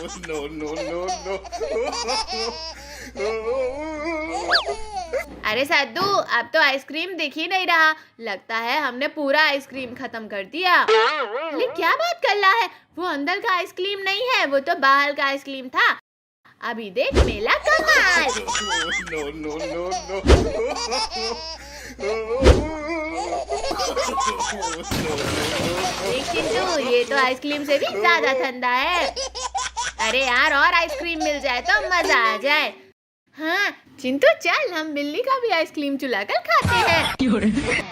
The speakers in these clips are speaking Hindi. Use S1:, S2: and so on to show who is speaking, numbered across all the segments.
S1: No, no, no, no.
S2: अरे सद्दू, अब तो आइसक्रीम दिख ही नहीं रहा। लगता है हमने पूरा आइसक्रीम खत्म कर दिया। अरे क्या बात कर रहा है? वो अंदर का आइसक्रीम नहीं है, वो तो बाहर का आइसक्रीम था। अभी देख मेला कमाल।
S1: No, no, no, no.
S2: देख चिंटू, ये तो आइसक्रीम से भी ज्यादा ठंडा है। अरे यार, और आइसक्रीम मिल जाए तो मजा आ जाए। हाँ चिंटू, चल हम बिल्ली का भी आइसक्रीम चुला कर खाते हैं।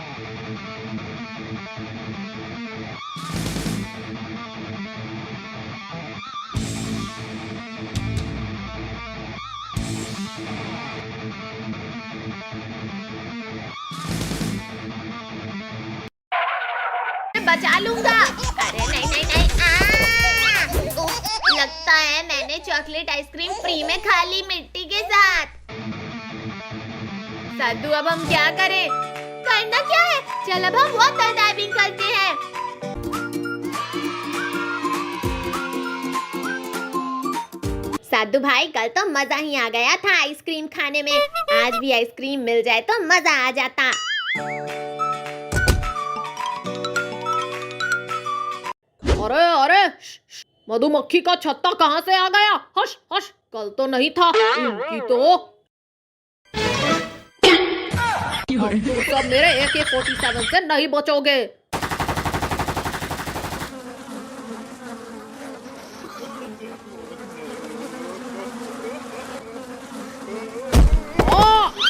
S2: बचा लूंगा। अरे नहीं नहीं नहीं, लगता है मैंने चॉकलेट आइसक्रीम फ्री में खा ली मिट्टी के साथ। सद्दू, अब हम क्या करें? करना क्या है? चल अब हम वाटर डाइविंग करते हैं। सद्दू भाई, कल तो मजा ही आ गया था आइसक्रीम खाने में। आज भी आइसक्रीम मिल जाए तो मजा आ जाता।
S3: अरे अरे, मधुमक्खी का छत्ता कहाँ से आ गया? हश हश, कल तो नहीं था। इनकी तो अब तुम सब मेरे AK-47 से नहीं बचोगे।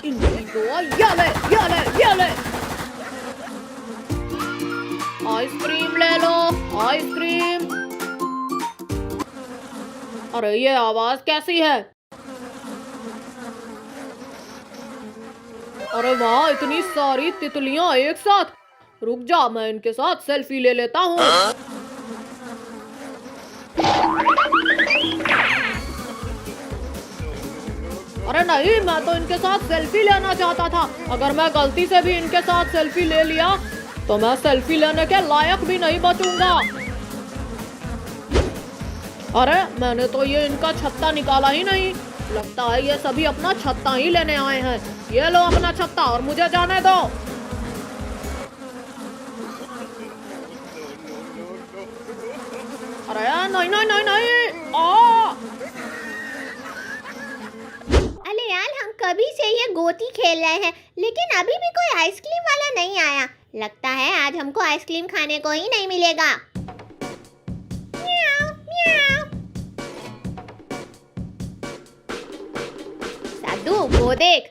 S3: इनकी तो ये ले। आइसक्रीम ले लो, आइसक्रीम। अरे ये आवाज कैसी है? अरे वाह, इतनी सारी तितलियां एक साथ। रुक जा, मैं इनके साथ सेल्फी ले लेता हूँ। अरे नहीं, मैं तो इनके साथ सेल्फी लेना चाहता था। अगर मैं गलती से भी इनके साथ सेल्फी ले लिया तो मैं सेल्फी लेने के लायक भी नहीं बचूंगा। अरे मैंने तो ये इनका छत्ता निकाला ही नहीं। लगता है ये सभी अपना छत्ता ही लेने आए हैं। ये लो अपना छत्ता और मुझे जाने दो। अरे नहीं नहीं नहीं नहीं,
S2: अरे यार, हम कभी से ये गोटी खेल रहे हैं, लेकिन अभी भी कोई आइसक्रीम वाला नहीं आया। लगता है आज हमको आइसक्रीम खाने को ही नहीं मिलेगा। म्याऊ, म्याऊ। सद्दू, वो देख।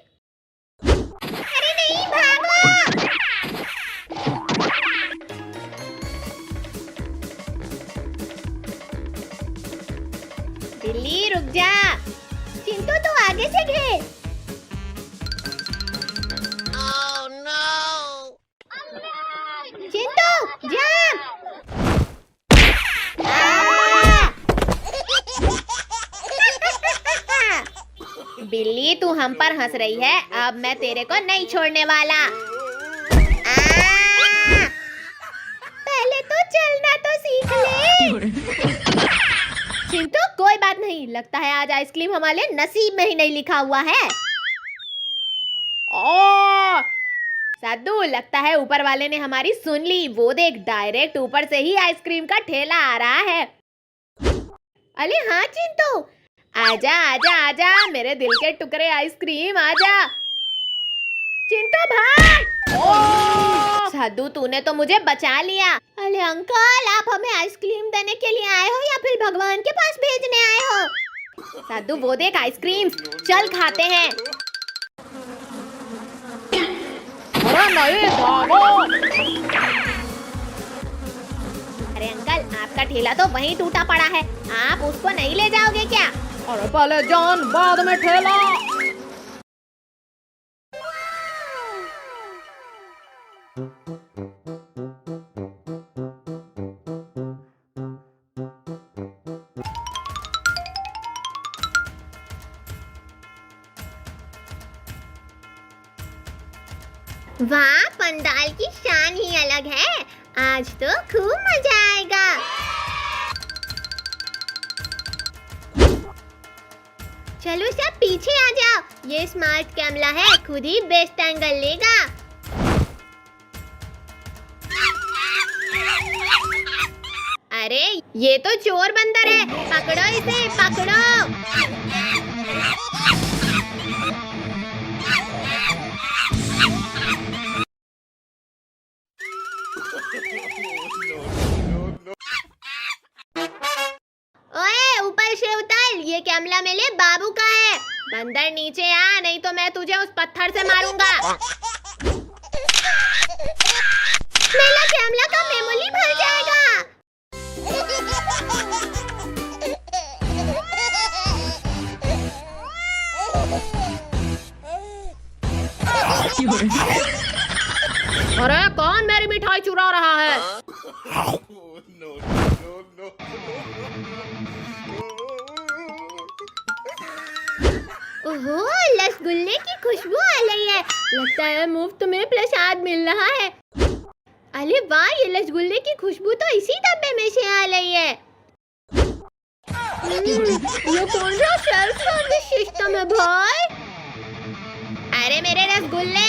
S2: अरे नहीं, भागो। बिल्ली रुक जा। चिंटू, तू आगे से घेर। चिंटू, जंप। बिल्ली, तू हम पर हंस रही है। अब मैं तेरे को नहीं छोड़ने वाला। पहले तो चलना तो सीख ले। चिंटू, कोई बात नहीं। लगता है आज आइसक्रीम हमारे नसीब में ही नहीं लिखा हुआ है। सद्दू, लगता है ऊपर वाले ने हमारी सुन ली। वो देख, डायरेक्ट ऊपर से ही आइसक्रीम का ठेला आ रहा है। अरे हाँ चिंटू, आजा आजा आजा, मेरे दिल के टुकड़े आइसक्रीम, आजा। चिंटू भाग। सद्दू, तूने तो मुझे बचा लिया। अरे अंकल, आप हमें आइसक्रीम देने के लिए आए हो या फिर भगवान के पास भेजने आए हो? सद्दू, वो देख आइसक्रीम, चल खाते हैं।
S3: नहीं, भागो।
S2: अरे अंकल, आपका ठेला तो वहीं टूटा पड़ा है, आप उसको नहीं ले जाओगे क्या?
S3: अरे पहले जान, बाद में ठेला।
S2: वाह, पंडाल की शान ही अलग है। आज तो खूब मजा आएगा। चलो सब पीछे आ जाओ, ये स्मार्ट कैमरा है, खुद ही बेस्ट एंगल लेगा। अरे ये तो चोर बंदर है, पकड़ो इसे, पकड़ो। ओए ऊपर से उतर, ये कैमरा मेरे बाबू का है। बंदर नीचे आ, नहीं तो मैं तुझे उस पत्थर से मारूंगा। मेरा कैमरा का मेमोरी भर जाएगा।
S3: अरे कौन मेरी मिठाई चुरा रहा है?
S1: No, no, no.
S2: ओहो, रसगुल्ले की खुशबू आ रही है, लगता है मुफ्त में प्रसाद मिल रहा है। अरे वाह, ये रसगुल्ले की खुशबू तो इसी डब्बे में से आ रही है। ये कौन सा सेल्फ सर्विस सिस्टम है भाई? अरे मेरे रसगुल्ले।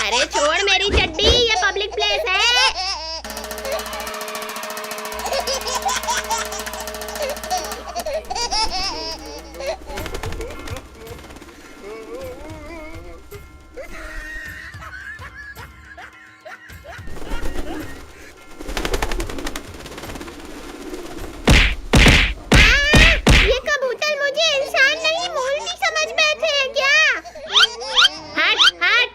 S2: अरे छोड़ मेरी चड्डी, ये पब्लिक प्लेस है। ये कबूतर मुझे इंसान नहीं मूर्ति समझ बैठे हैं क्या? हट हट।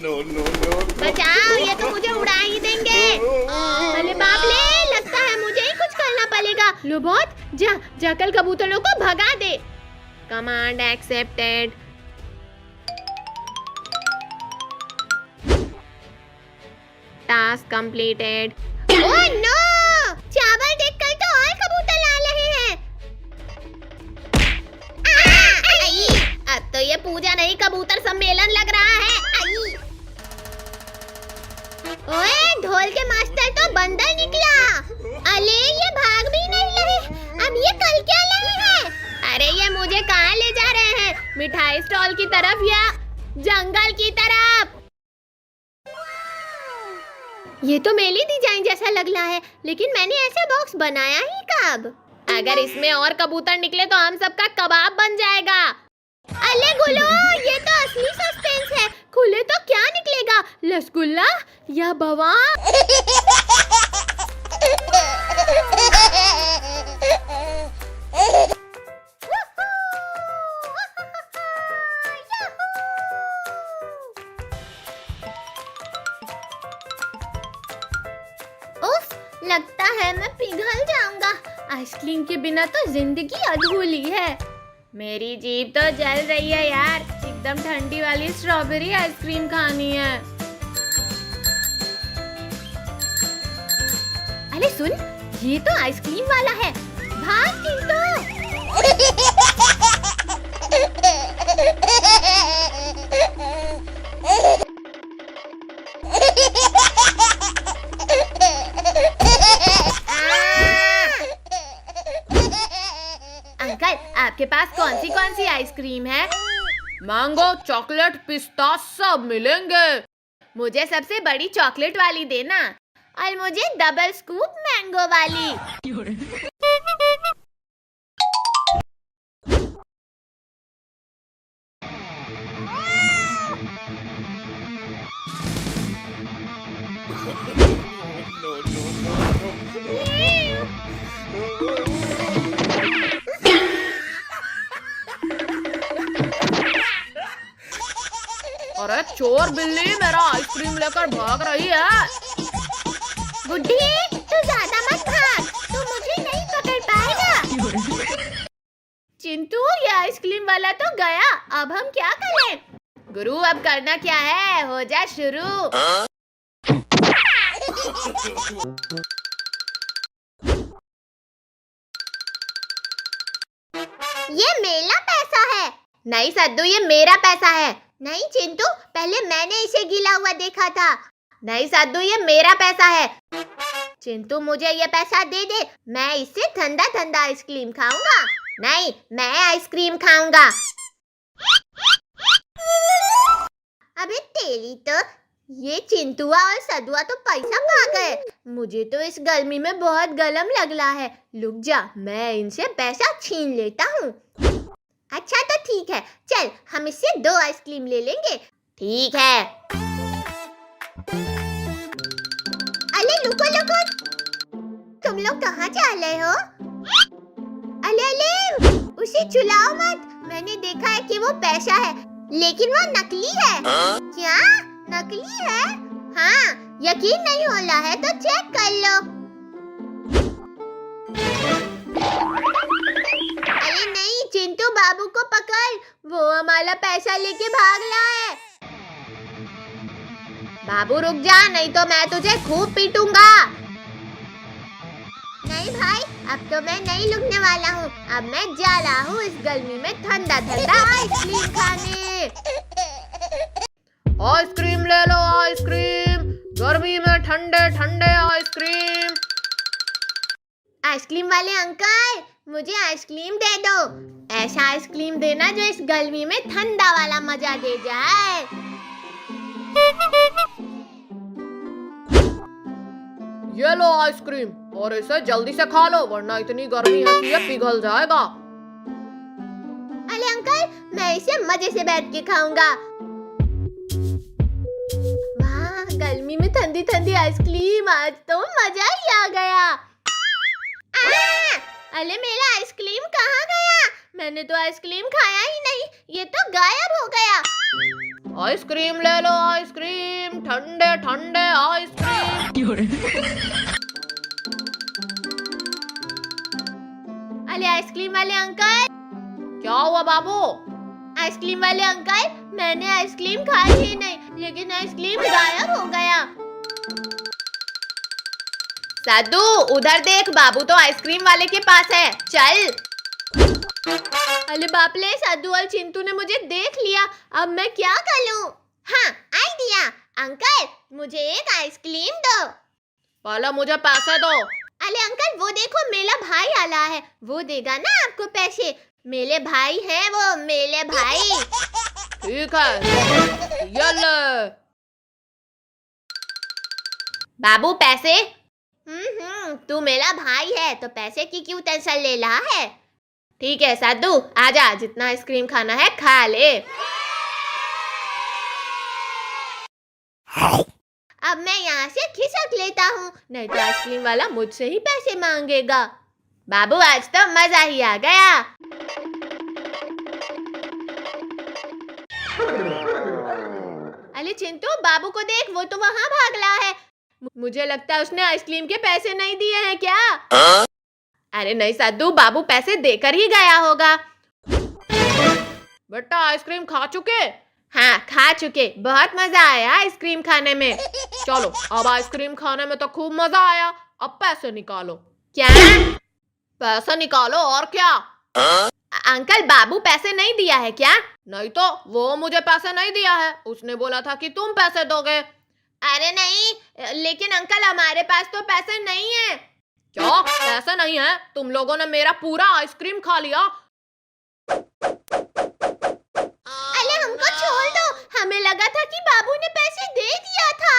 S1: No, no, no.
S2: बचाओ, ये तो मुझे उड़ा ही देंगे। अरे बाप ले, लगता है मुझे ही कुछ करना पड़ेगा। लोबोट, जा कल कबूतरों को भगा दे। Command accepted. Task completed. Oh no, चावल देखकर तो और कबूतर आ रहे हैं। अब तो ये पूजा नहीं कबूतर सम्मेलन लग रहा है। ओए ढोल के मास्टर तो बंदर निकला। अरे ये भाग भी नहीं रहे, अब ये कल क्या रहे हैं? अरे ये मुझे कहाँ ले जा रहे हैं? मिठाई स्टॉल की तरफ या जंगल की तरफ? ये तो मेरी डिजाइन जैसा लग रहा है, लेकिन मैंने ऐसा बॉक्स बनाया ही कब? अगर इसमें और कबूतर निकले तो हम सबका कबाब बन जाएगा। अले गुलो, ये तो असली सस्पेंस है। खुले तो क्या निकलेगा, रसगुल्ला या बवा? उफ, लगता है मैं पिघल जाऊंगा। आइसक्रीम के बिना तो जिंदगी अधूरी है। मेरी जीभ तो जल रही है यार, एकदम ठंडी वाली स्ट्रॉबेरी आइसक्रीम खानी है। अरे सुन, ये तो आइसक्रीम वाला है। भाग चिंटू। अंकल, आपके पास कौन सी आइसक्रीम है?
S3: मैंगो, चॉकलेट, पिस्ता सब मिलेंगे।
S2: मुझे सबसे बड़ी चॉकलेट वाली देना, और मुझे डबल स्कूप मैंगो वाली।
S1: No, no, no,
S3: अरे चोर बिल्ली, मेरा आइसक्रीम लेकर भाग रही है।
S2: बुड्ढी, तू ज्यादा मत भाग, तू मुझे नहीं पकड़ पाएगा। चिंटू, ये आइसक्रीम वाला तो गया, अब हम क्या करें? गुरु, अब करना क्या है? हो जा शुरू। ये मेरा पैसा है। नहीं सद्दू, ये मेरा पैसा है। नहीं चिंटू, पहले मैंने इसे गीला हुआ देखा था। नहीं साधु, ये मेरा पैसा है। चिंटू मुझे ये पैसा दे दे, मैं इससे ठंडा ठंडा आइसक्रीम खाऊंगा। नहीं, मैं आइसक्रीम खाऊंगा। अबे तेरी तो, ये चिंटुआ और सदुआ तो पैसा खा गए। मुझे तो इस गर्मी में बहुत गरम लग रहा है। रुक जा, मैं इनसे पैसा छीन लेता हूँ। अच्छा तो ठीक है, चल हम इससे 2 आइसक्रीम ले लेंगे। ठीक है। अरे रुको रुको, तुम लोग कहाँ जा रहे हो? अले अले, उसे छुलाओ मत। मैंने देखा है कि वो पैसा है, लेकिन वो नकली है। क्या नकली है? हाँ, यकीन नहीं हो रहा है तो चेक कर लो। अरे नहीं चिंटू, बाबू को पकड़, वो हमारा पैसा लेके भाग रहा है। बाबू रुक जा, नहीं तो मैं तुझे खूब पीटूंगा। नहीं भाई, अब तो मैं नहीं रुकने वाला हूँ। अब मैं जा रहा हूँ इस गर्मी में ठंडा ठंडा आइसक्रीम खाने।
S3: आइसक्रीम ले लो, आइसक्रीम, गर्मी में ठंडे ठंडे आइसक्रीम।
S2: आइसक्रीम वाले अंकल, मुझे आइसक्रीम दे दो। ऐसा आइसक्रीम देना जो इस गर्मी में ठंडा वाला मजा दे जाए।
S3: ये लो आइसक्रीम, और इसे जल्दी से खा लो वरना इतनी गर्मी है कि ये पिघल जाएगा।
S2: अरे अंकल, मैं इसे मजे से बैठ के खाऊंगा। वाह, गर्मी में ठंडी ठंडी आइसक्रीम, आज तो मजा ही आ गया। अरे मेरा आइसक्रीम कहाँ गया? मैंने तो आइसक्रीम खाया ही नहीं, ये तो गायब हो गया।
S3: आइसक्रीम ले लो, आइसक्रीम, ठंडे ठंडे आइसक्रीम।
S2: अरे आइसक्रीम वाले अंकल।
S3: क्या हुआ बाबू?
S2: आइसक्रीम वाले अंकल, मैंने आइसक्रीम खाई ही नहीं, लेकिन आइसक्रीम गायब हो गया। साधु उधर देख, बाबू तो आइसक्रीम वाले के पास है, चल। अरे बाप रे, साधु और चिंटू ने मुझे देख लिया, अब मैं क्या करूं? हाँ, आइडिया। अंकल मुझे एक आइसक्रीम दो।
S3: पहले मुझे पैसे दो।
S2: अरे अंकल, वो देखो मेरा भाई आ रहा है, वो देगा ना आपको पैसे। मेरे भाई है वो, मेरे भाई।
S3: ठीक है, ये ले।
S2: बाबू पैसे? तू मेरा भाई है तो पैसे की क्यों टेंशन ले रहा है? ठीक है साधु, आजा, जितना आइसक्रीम खाना है खा ले। अब मैं यहाँ से खिसक लेता हूँ, नहीं तो आइसक्रीम वाला मुझसे ही पैसे मांगेगा। बाबू आज तो मजा ही आ गया। अरे चिंटू, बाबू को देख, वो तो वहाँ भाग रहा है। मुझे लगता है उसने आइसक्रीम के पैसे नहीं दिए हैं क्या? अरे नहीं साधु, बाबू पैसे देकर ही गया होगा।
S3: बेटा आइसक्रीम खा चुके?
S2: हाँ खा चुके, बहुत मजा आया आइसक्रीम खाने में।
S3: चलो, अब आइसक्रीम खाने में तो खूब मजा आया, अब पैसे निकालो।
S2: क्या?
S3: पैसे निकालो और क्या?
S2: अंकल, बाबू पैसे नहीं दिया है क्या?
S3: नहीं तो, वो मुझे पैसे नहीं दिया है, उसने बोला था कि तुम पैसे दोगे।
S2: अरे नहीं, लेकिन अंकल हमारे पास तो पैसे नहीं है।
S3: क्या पैसे नहीं है? तुम लोगों ने मेरा पूरा आइसक्रीम खा लिया।
S2: अरे हमको छोड़ दो, हमें लगा था कि बाबू ने पैसे दे दिया था।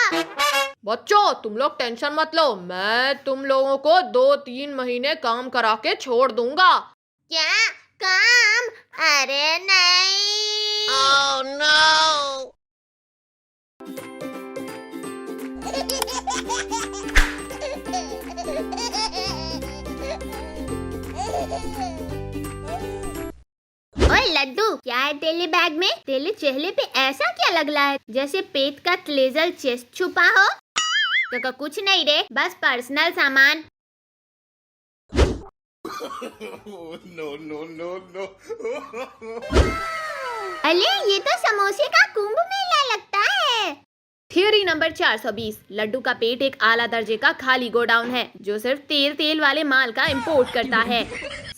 S3: बच्चों तुम लोग टेंशन मत लो, मैं तुम लोगों को 2-3 महीने काम करा के छोड़ दूंगा।
S2: क्या काम? अरे नहीं।
S1: Oh no!
S2: ओए लड्डू, क्या है तेरे बैग में? तेरे चेहरे पे ऐसा क्या लग रहा है जैसे पेट का ट्रेजर चेस्ट छुपा हो? तो कुछ नहीं रे, बस पर्सनल सामान।
S1: No, no, no, no.
S2: अरे ये तो समोसे का कुंभ मेला लगता है।
S3: थियरी नंबर 420, लड्डू का पेट एक आला दर्जे का खाली गोडाउन है जो सिर्फ तेल वाले माल का इंपोर्ट करता है।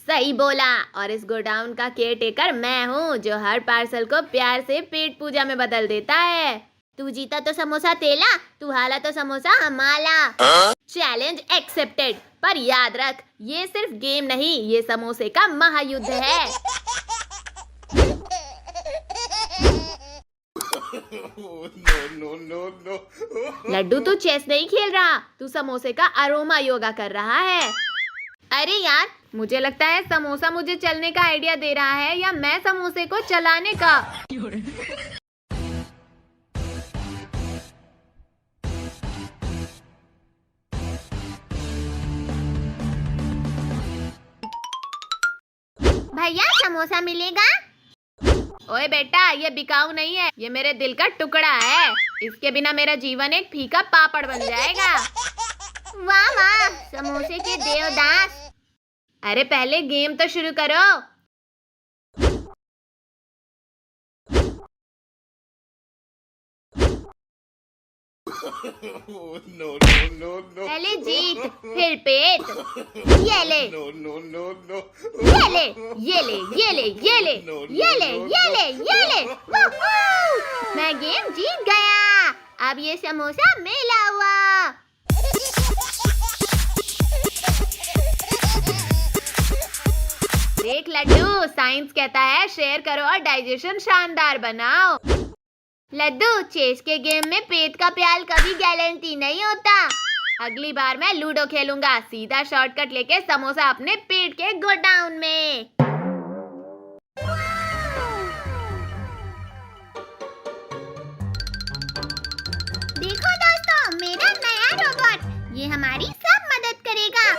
S2: सही बोला। और इस गोडाउन का केयर टेकर मैं हूँ, जो हर पार्सल को प्यार से पेट पूजा में बदल देता है। तू जीता तो समोसा तेला, तू हारा तो समोसा हमारा। Challenge accepted. पर याद रख, ये सिर्फ गेम नहीं, ये समोसे का महायुद्ध है।
S1: No.
S2: लड्डू तू चेस नहीं खेल रहा, तू समोसे का अरोमा योगा कर रहा है। अरे यार, मुझे लगता है समोसा मुझे चलने का आइडिया दे रहा है, या मैं समोसे को चलाने का। भैया समोसा मिलेगा? ओए बेटा, ये बिकाऊ नहीं है, ये मेरे दिल का टुकड़ा है। इसके बिना मेरा जीवन एक फीका पापड़ बन जाएगा। वाह वाह, समोसे के देवदास। अरे पहले गेम तो शुरू करो।
S1: No.
S2: पहले जीत, फिर पेट। ये ले,
S1: No.
S2: ये ले, ये ले, ये ले, ये ले, ये ले, ये ले, ये ले। वूहू! मैं गेम जीत गया। अब ये समोसा मेरा हुआ। देख लड्डू, साइंस कहता है शेयर करो और डाइजेशन शानदार बनाओ। लड्डू, चेस के गेम में पेट का प्याल कभी गारंटी नहीं होता। अगली बार मैं लूडो खेलूंगा, सीधा शॉर्टकट लेके समोसा अपने पेट के गोडाउन में। देखो दोस्तों, मेरा नया रोबोट, ये हमारी सब मदद करेगा।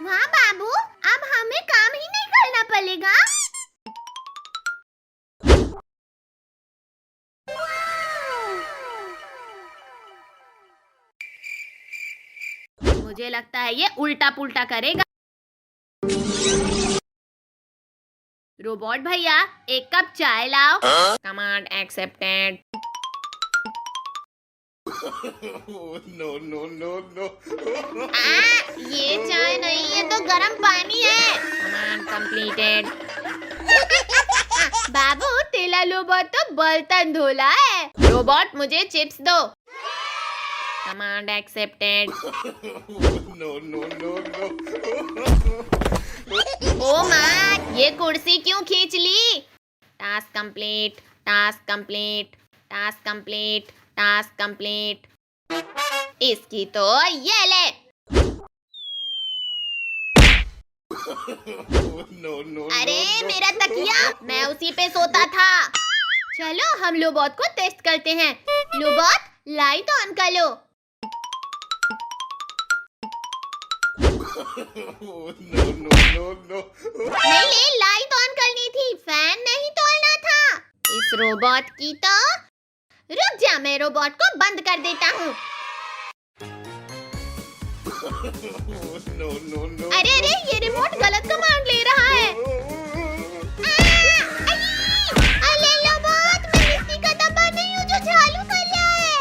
S2: वाह बाबू, अब हमें काम ही नहीं करना पड़ेगा। मुझे लगता है ये उल्टा पुल्टा करेगा। रोबोट भैया, एक कप चाय लाओ। Command accepted.
S1: No.
S2: ये चाय नहीं, ये तो गर्म पानी है। Command completed. बाबू, तेला रोबोट तो बर्तन धोला है। रोबोट, मुझे चिप्स दो। Command accepted.
S1: No.
S2: ओ माँ, ये कुर्सी क्यों खींच ली? Task complete, task complete, task complete, task complete. इसकी तो ये ले।
S1: No.
S2: अरे मेरा तकिया, मैं उसी पे सोता था। चलो हम लोबोट को टेस्ट करते हैं। लोबोट, लाइट ऑन कर लो।
S1: No.
S2: नहीं, लाइट ऑन करनी थी, फैन नहीं तोड़ना था। इस रोबोट की तो। रुक जा, मैं रोबोट को बंद कर देता हूँ।
S1: No.
S2: अरे ये रिमोट गलत कमांड ले रहा है। अरे रोबोट, मैं मिट्टी का डब्बा नहीं हूँ जो चालू कर रहा है।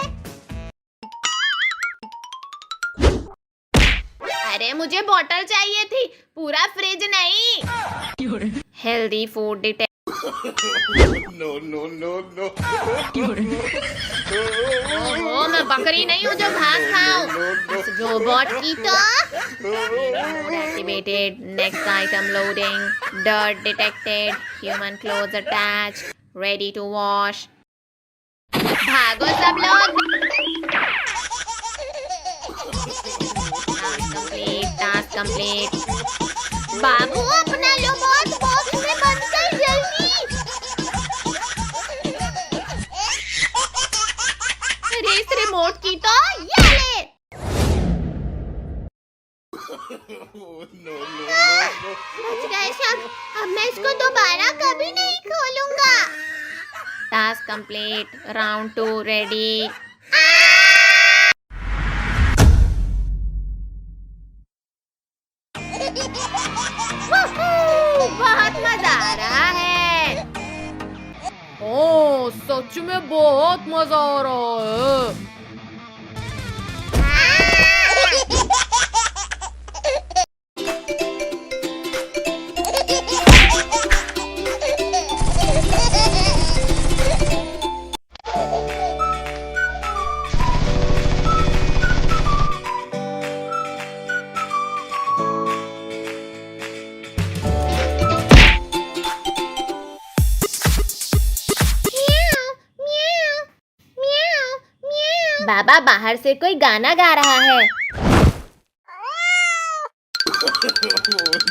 S2: अरे मुझे बोतल चाहिए थी, पूरा फ्रिज नहीं। Healthy food detect.
S1: No.
S2: ओहो, मैं बकरी नहीं हूँ जो घास खाऊं। इस रोबोट की तो। Activated, next item loading, dirt detected, human clothes attached, ready to wash. भागो सब लोग। Task complete. बाबू, अपना रोबोट बॉक्स में बंद कर जल्दी। अरे इस रिमोट की तो ये ले।
S1: No.
S2: बच गए सब। अब मैं इसको दोबारा कभी नहीं खोलूंगा। Task complete, round 2 ready. बहुत मजा आ रहा है।
S3: ओ, सच में बहुत मजा आ रहा है।
S2: बाबा बाहर से कोई गाना गा रहा है।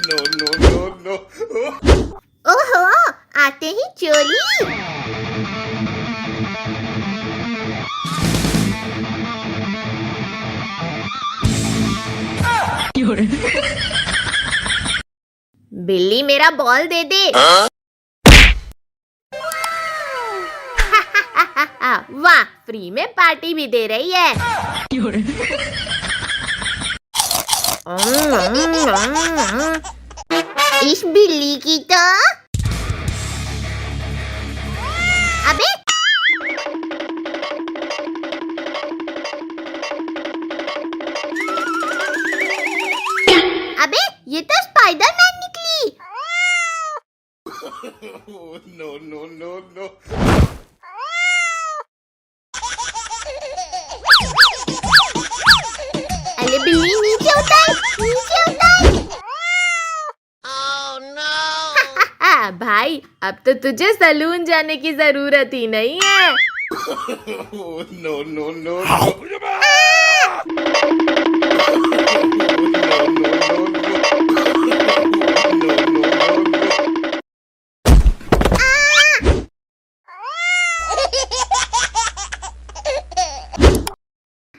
S1: No, no, no, no.
S2: ओहो, आते ही चोली। बिल्ली मेरा बॉल दे दे। वाह, फ्री में पार्टी भी दे रही है। इस बिल्ली की तो अबे अबे ये तो स्पाइडरमैन निकली।
S1: No, no, no, no.
S2: अरे बिल्ली नीचे उतर, नीचे उतर। भाई अब तो तुझे सलून जाने की जरूरत ही नहीं है।
S1: No, no, no, no.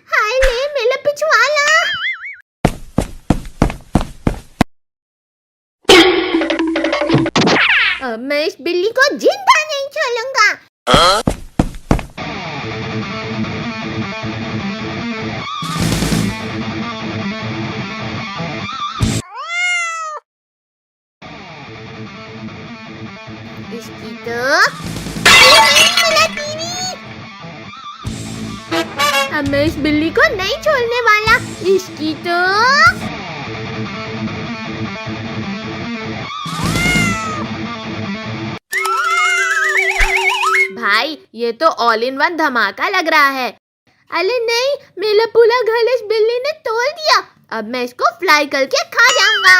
S2: हाय ले मेरा पिछवाला। अब मैं इस बिल्ली को जिंदा नहीं छोड़ूंगा। इसकी तो मेरा टीवी। अब मैं इस बिल्ली को नहीं छोड़ने वाला। इसकी तो भाई ये तो ऑल इन वन धमाका लग रहा है। अरे नहीं, मेरा पूरा घर इस बिल्ली ने तोड़ दिया। अब मैं इसको फ्राई करके खा जाऊंगा।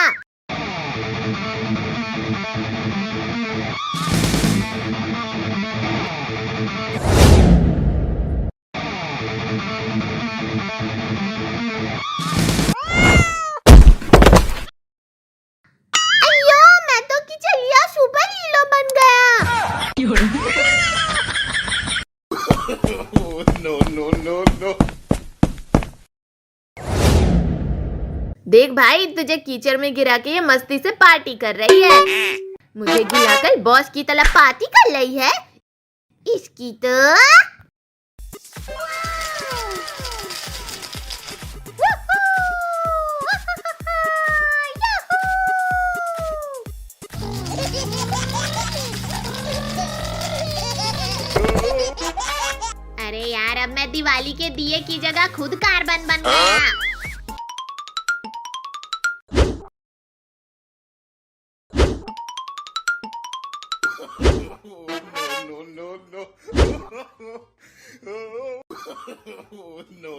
S2: अयो, मैं तो किचलिया सुपर हीरो बन गया।
S1: No, no, no, no.
S2: देख भाई, तुझे कीचड़ में गिरा के ये मस्ती से पार्टी कर रही है। मुझे गिराकर बॉस की तरह पार्टी कर रही है। इसकी तो अरे यार, अब मैं दिवाली के दिए की जगह खुद कार्बन बन गया।
S1: No, no, no. No.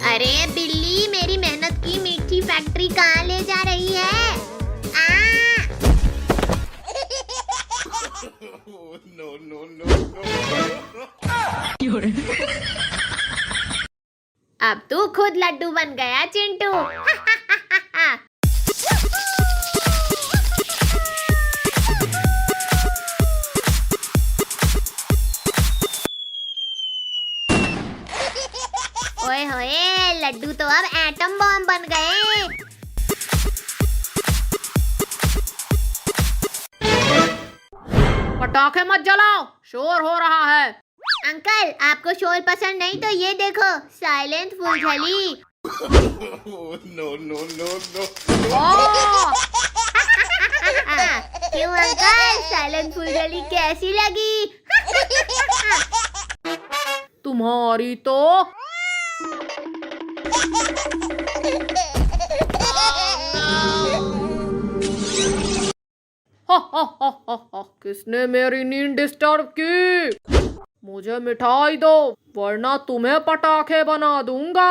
S2: अरे बिल्ली, मेरी मेहनत की मीठी फैक्ट्री कहाँ ले जा रही है?
S1: No, no, no, no.
S2: अब तू खुद लड्डू बन गया चिंटू। ओए होए, लड्डू तो अब एटम बम बन गए।
S3: पटाखे मत जलाओ, शोर हो रहा है।
S2: अंकल, आपको शोर पसंद नहीं तो ये देखो, साइलेंट फुलझड़ी।
S1: No, no, no, no.
S2: क्यों अंकल, साइलेंट फुलझड़ी कैसी लगी?
S3: तुम्हारी तो किसने मेरी नींद डिस्टर्ब की? मुझे मिठाई दो, वरना तुम्हें पटाखे बना दूंगा।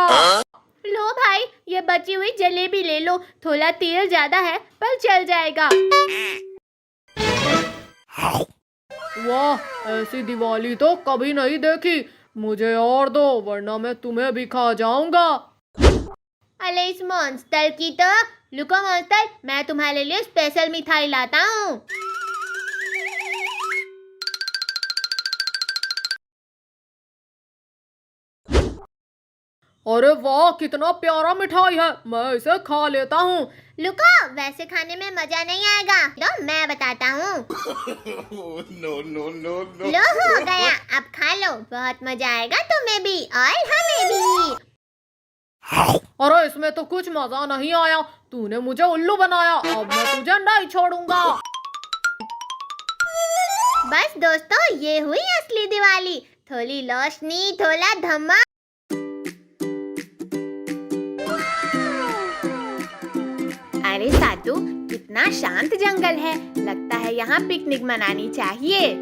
S2: लो भाई, ये बची हुई जलेबी ले लो। थोड़ा तेल ज्यादा है पर चल जाएगा।
S3: वाह, ऐसी दिवाली तो कभी नहीं देखी। मुझे और दो, वरना मैं तुम्हें भी खा जाऊंगा।
S2: अरे इस मॉन्स्टर की तो। लुको मॉन्स्टर, मैं तुम्हारे लिए स्पेशल मिठाई लाता हूँ।
S3: अरे वाह, कितना प्यारा मिठाई है, मैं इसे खा लेता हूँ।
S2: लुको, वैसे खाने में मजा नहीं आएगा, लो मैं बताता हूँ।
S1: Oh, no, no, no, no.
S2: लो हो गया, अब खा लो, बहुत मजा आएगा तुम्हें भी और हमें भी।
S3: अरे इसमें तो कुछ मजा नहीं आया, तूने मुझे उल्लू बनाया, अब मैं तुझे नहीं छोड़ूंगा।
S2: बस दोस्तों, ये हुई असली दिवाली। थोड़ी रोशनी, थोड़ा धमाका। अरे सातू, कितना शांत जंगल है, लगता है यहाँ पिकनिक मनानी चाहिए।